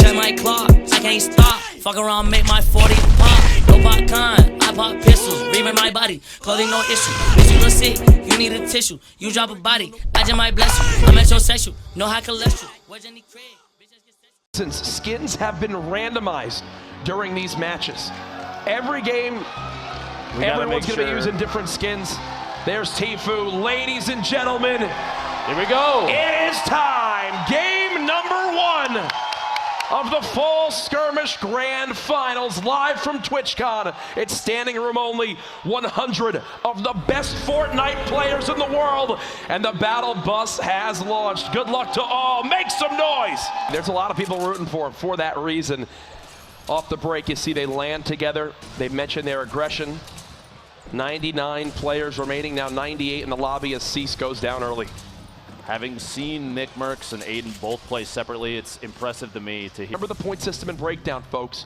check my clock, I can't stop. Fuck around, make my 40 pop. Go pop con, I pop pistols. Reaming my body, clothing no issue. Bitch, you look sick, you need a tissue. You drop a body, I just might bless you. I'm metrosexual, no high cholesterol. Where's any crib? Since skins have been randomized during these matches. Every game, everyone's going to be using different skins. There's Tfue. Ladies and gentlemen, here we go. It is time. Game number 1 of the Fall Skirmish Grand Finals, live from TwitchCon. It's standing room only, 100 of the best Fortnite players in the world, and the battle bus has launched. Good luck to all. Make some noise. There's a lot of people rooting for that reason. Off the break, you see they land together. They mention their aggression. 99 players remaining, now 98 in the lobby as Cease goes down early. Having seen Nick Mercs and Aiden both play separately, it's impressive to me to hear. Remember the point system and breakdown, folks.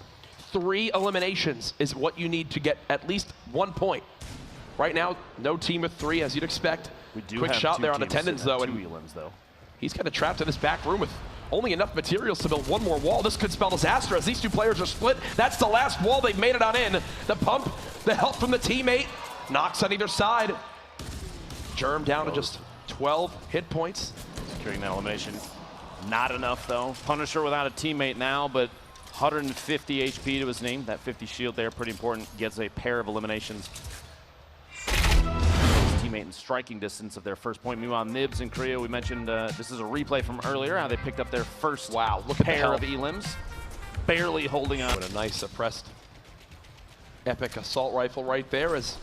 3 eliminations is what you need to get at least 1 point. Right now, no team with 3, as you'd expect. We do Quick have shot 2 there on attendance, though. And 2 elims, though. He's kind of trapped in this back room with only enough materials to build 1 more wall. This could spell disaster as these 2 players are split. That's the last wall. They've made it on in. The pump, the help from the teammate, knocks on either side. Germ down to just 12 hit points. Securing that elimination. Not enough, though. Punisher without a teammate now, but 150 HP to his name. That 50 shield there, pretty important. Gets a pair of eliminations. His teammate in striking distance of their first point. Meanwhile, Nibs and Korea, we mentioned this is a replay from earlier, how they picked up their first pair of elims. Barely holding on. What a nice suppressed epic assault rifle right there, as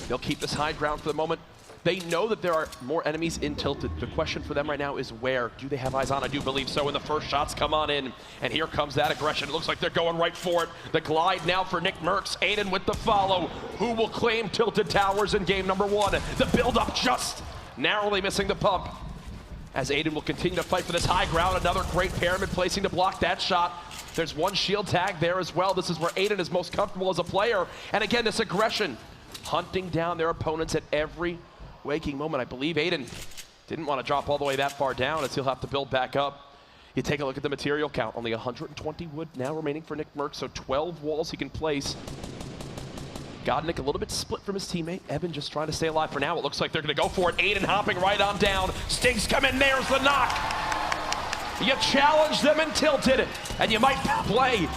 they'll keep this high ground for the moment. They know that there are more enemies in Tilted. The question for them right now is where? Do they have eyes on? I do believe so, and the first shots come on in, and here comes that aggression. It looks like they're going right for it. The glide now for Nick Mercs. Aiden with the follow. Who will claim Tilted Towers in game number 1? The build-up just narrowly missing the pump, as Aiden will continue to fight for this high ground. Another great pyramid placing to block that shot. There's 1 shield tag there as well. This is where Aiden is most comfortable as a player. And again, this aggression, hunting down their opponents at every waking moment. I believe Aiden didn't want to drop all the way that far down, as he'll have to build back up. You take a look at the material count. Only 120 wood now remaining for Nick Mercs, so 12 walls he can place. Godnick a little bit split from his teammate. Evan just trying to stay alive for now. It looks like they're going to go for it. Aiden hopping right on down. Stinks come in. There's the knock. You challenge them in Tilted, and you might play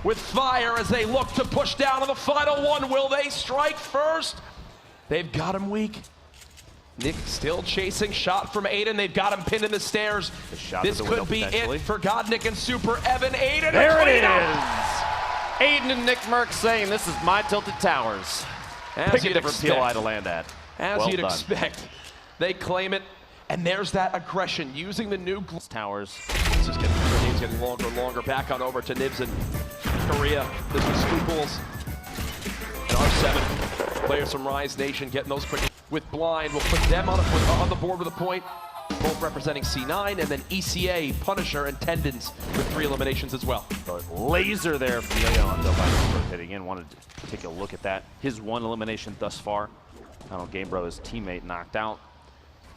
with fire as they look to push down on the final one. Will they strike first? They've got him weak. Nick still chasing, shot from Aiden. They've got him pinned in the stairs. This could be it for Godnick and Super Evan. Aiden, there it is. Aiden and Nick Mercs saying, this is my Tilted Towers. Pick a different PLI to land at. As you'd expect. They claim it, and there's that aggression using the new towers. This is getting longer and longer. Back on over to Nibs and Korea. This is Spookles and R7. Players from Rise Nation getting those quick. With Blind, we'll put them on the board with a point. Both representing C9, and then ECA, Punisher, and Tendons with 3 eliminations as well. But laser there from Yo-Yo on rotating in. Wanted to take a look at that. His 1 elimination thus far. Final game, bro, his teammate knocked out.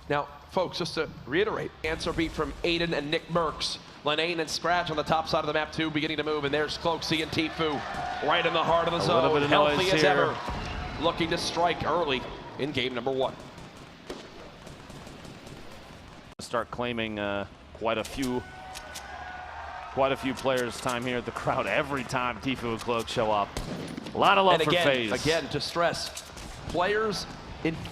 Now, folks, just to reiterate, answer beat from Aiden and Nick Mercs. Lenane and Scratch on the top side of the map too, beginning to move, and there's Cloaksy and Tfue right in the heart of the zone, healthy as ever, looking to strike early in game number 1. Start claiming quite a few players' time here at the crowd every time Tfue and Cloak show up. A lot of love for FaZe. Again, to stress, players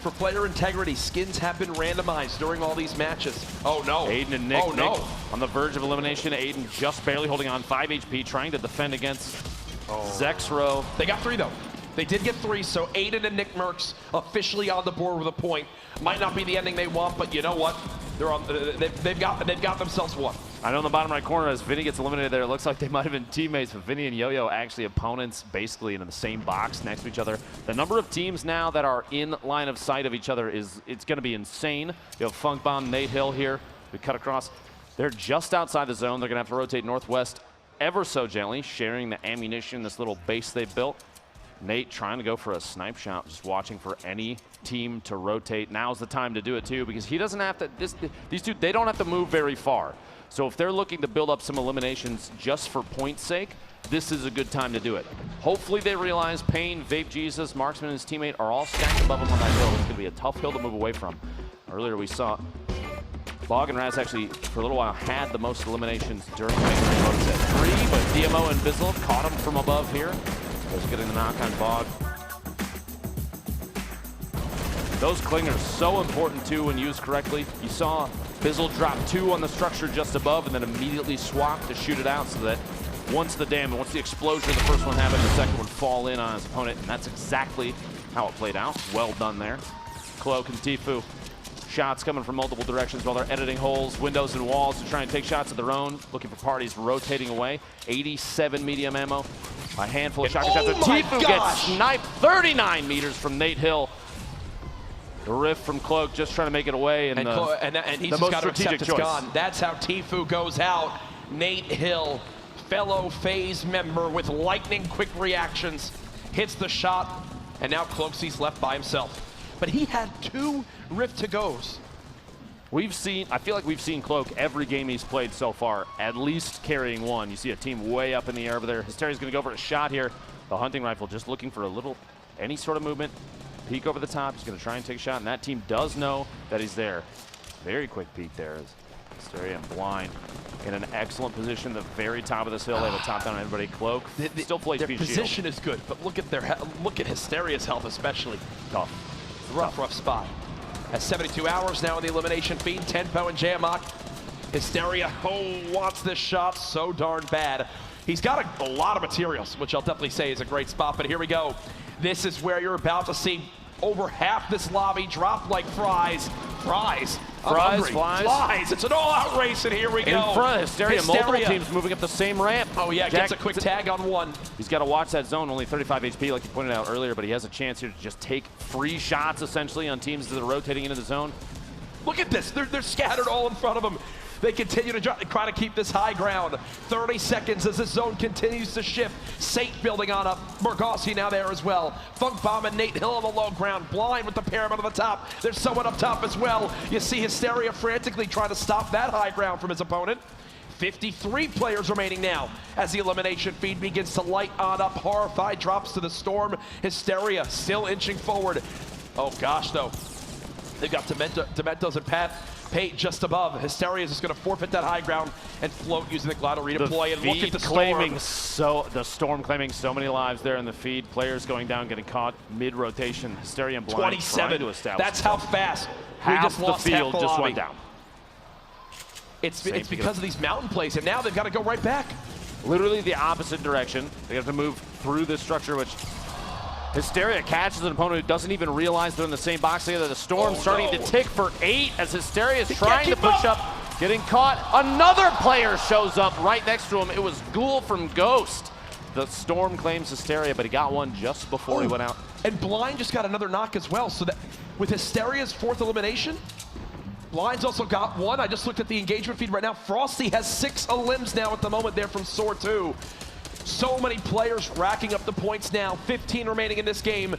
for player integrity, skins have been randomized during all these matches. Oh no. Aiden and Nick, Nick on the verge of elimination. Aiden just barely holding on, 5 HP, trying to defend against Zexro. They got 3 though. They did get 3, so Aiden and Nick Mercs officially on the board with a point. Might not be the ending they want, but you know what? They're on. They've got themselves 1. I know in the bottom right corner, as Vinny gets eliminated there, it looks like they might have been teammates, but Vinny and Yo-Yo actually opponents, basically in the same box next to each other. The number of teams now that are in line of sight of each other it's going to be insane. You have Funk Bomb, Nate Hill here. We cut across. They're just outside the zone. They're going to have to rotate northwest ever so gently, sharing the ammunition, this little base they built. Nate trying to go for a snipe shot, just watching for any team to rotate. Now's the time to do it too, because he doesn't have to, these two, they don't have to move very far. So if they're looking to build up some eliminations just for point's sake, this is a good time to do it. Hopefully they realize Payne, Vape Jesus, Marksman, and his teammate are all stacked above him on that hill. It's going to be a tough hill to move away from. Earlier we saw Bog and Raz actually, for a little while, had the most eliminations during the main bonus at 3, but DMO and Bizzle caught him from above here. Just getting the knock on Bog. Those clingers so important too when used correctly. You saw Bizzle drop 2 on the structure just above and then immediately swap to shoot it out so that once the explosion of the first one happened, the second would fall in on his opponent, and that's exactly how it played out. Well done there. Cloak and Tfue. Shots coming from multiple directions while they're editing holes, windows, and walls to try and take shots of their own, looking for parties rotating away. 87 medium ammo. A handful of shotgun shots. Tfue gets sniped 39 meters from Nate Hill. The riff from Cloak just trying to make it away, and he's just got to accept it's gone. That's how Tfue goes out. Nate Hill, fellow FaZe member with lightning quick reactions, hits the shot, and now Cloaksy's left by himself. But he had 2 Rift to goes. I feel like we've seen Cloak every game he's played so far, at least carrying one. You see a team way up in the air over there. Hysteria's gonna go for a shot here. The hunting rifle just looking for any sort of movement. Peek over the top, he's gonna try and take a shot, and that team does know that he's there. Very quick peek there as Hysteria and Blind in an excellent position at the very top of this hill. They have a top down on everybody. Cloak still plays their speed position shield. is good, but look at Hysteria's health especially. Tough. Rough spot. At 72 hours now in the elimination feed, Tfue and Jamak. Hysteria wants this shot so darn bad. He's got a lot of materials, which I'll definitely say is a great spot, but here we go. This is where you're about to see over half this lobby drop like fries. Fries. Flies. It's an all-out race, and here we go. In front, Hysteria, multiple teams moving up the same ramp. Oh yeah, gets a quick tag on one. He's got to watch that zone, only 35 HP like you pointed out earlier, but he has a chance here to just take free shots essentially on teams that are rotating into the zone. Look at this, they're scattered all in front of him. They continue to try to keep this high ground. 30 seconds as this zone continues to shift. Saint building on up. Morgossi now there as well. Funk Bomb and Nate Hill on the low ground. Blind with the pyramid on the top. There's someone up top as well. You see Hysteria frantically trying to stop that high ground from his opponent. 53 players remaining now as the elimination feed begins to light on up. Horrified drops to the storm. Hysteria still inching forward. Oh gosh though. They've got Dementos and Pate just above. Hysteria is just going to forfeit that high ground and float using the glider redeploy. And look at the storm. The storm claiming so many lives there in the feed. Players going down, getting caught mid-rotation. Hysteria and Blind 27. to establish. That's how fast half we just lost the field half the just lobby. went down. It's because of these mountain plays, and now they've got to go right back. Literally the opposite direction. They have to move through this structure, which Hysteria catches an opponent who doesn't even realize they're in the same box together. The storm starting to tick for 8 as Hysteria is trying to push up, getting caught. Another player shows up right next to him. It was Ghoul from Ghost. The storm claims Hysteria, but he got one just before he went out. And Blind just got another knock as well, so that with Hysteria's 4th elimination, Blind's also got one. I just looked at the engagement feed right now. Frosty has 6 elims now at the moment there from Soar 2. So many players racking up the points now. 15 remaining in this game.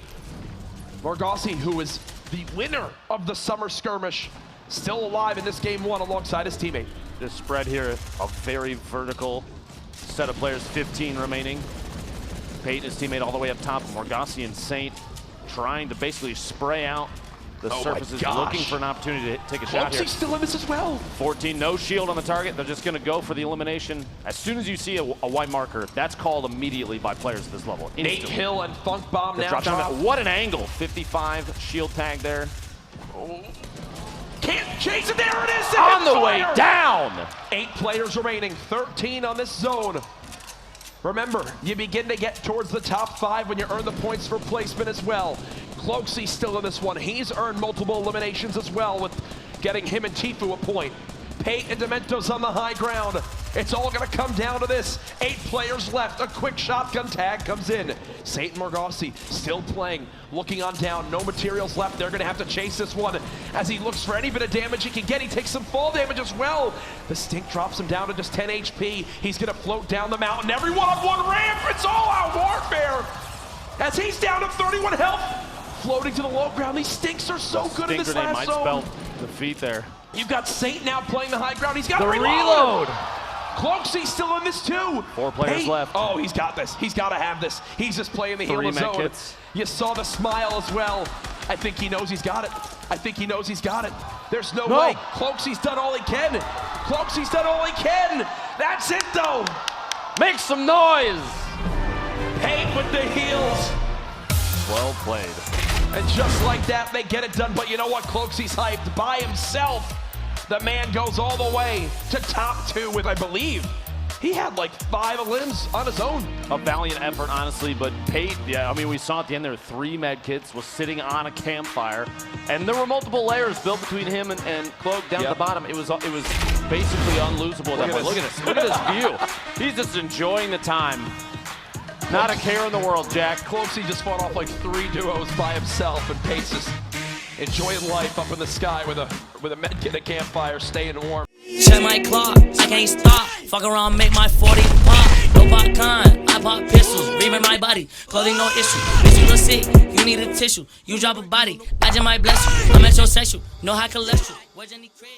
Morgossi, who is the winner of the summer skirmish, still alive in this game 1 alongside his teammate. This spread here, a very vertical set of players, 15 remaining. Pate and his teammate all the way up top. Morgossi and Saint trying to basically spray out the surfaces, looking for an opportunity to take a shot here. He's still in this as well. 14, no shield on the target. They're just going to go for the elimination. As soon as you see a white marker, that's called immediately by players at this level. Nate Hill and Funk Bomb now drop. What an angle. 55 shield tag there. Can't chase it. There it is. On the way down. 8 players remaining. 13 on this zone. Remember, you begin to get towards the top 5 when you earn the points for placement as well. Cloaksy's still in this one. He's earned multiple eliminations as well with getting him and Tfue a point. Pate and Dementos on the high ground. It's all gonna come down to this. 8 players left. A quick shotgun tag comes in. Saint and Morgossi still playing, looking on down. No materials left. They're gonna have to chase this one as he looks for any bit of damage he can get. He takes some fall damage as well. The stink drops him down to just 10 HP. He's gonna float down the mountain. Everyone on one ramp. It's all out warfare. as he's down to 31 health. Floating to the low ground. These stinks are so good in this Grenade last might spell zone. defeat there. You've got Saint now playing the high ground. He's got The a reload. Cloakzy's still in this too. 4 players left. Oh, he's got this. He's got to have this. He's just playing the healer 3 med zone. kits. You saw the smile as well. I think he knows he's got it. I think he knows he's got it. There's no way. Cloakzy's done all he can. Cloakzy's done all he can. That's it though. Make some noise. Paint with the heels. Well played. And just like that, they get it done. But you know what? Cloakzy's hyped by himself. The man goes all the way to top 2 with, I believe, he had like 5 limbs on his own. A valiant effort, honestly, but Pate, yeah, I mean, we saw at the end there were 3 med kits, was sitting on a campfire, and there were multiple layers built between him and Cloak down at the bottom. It was basically unlosable at that point. Look at this. Look at this view. He's just enjoying the time. Not a care in the world, Jack. Cloakzy just fought off like 3 duos by himself, and Pate's just enjoying life up in the sky with a med kit, a campfire, staying warm. Check my clock, I can't stop. Fuck around, make my 40 pop. No popcorn, I pop pistols. Reaming my body, clothing no issue. Bitch, you look sick, you need a tissue. You drop a body, I just might bless you. I'm metrosexual, no high cholesterol. Where's Jenny Craig?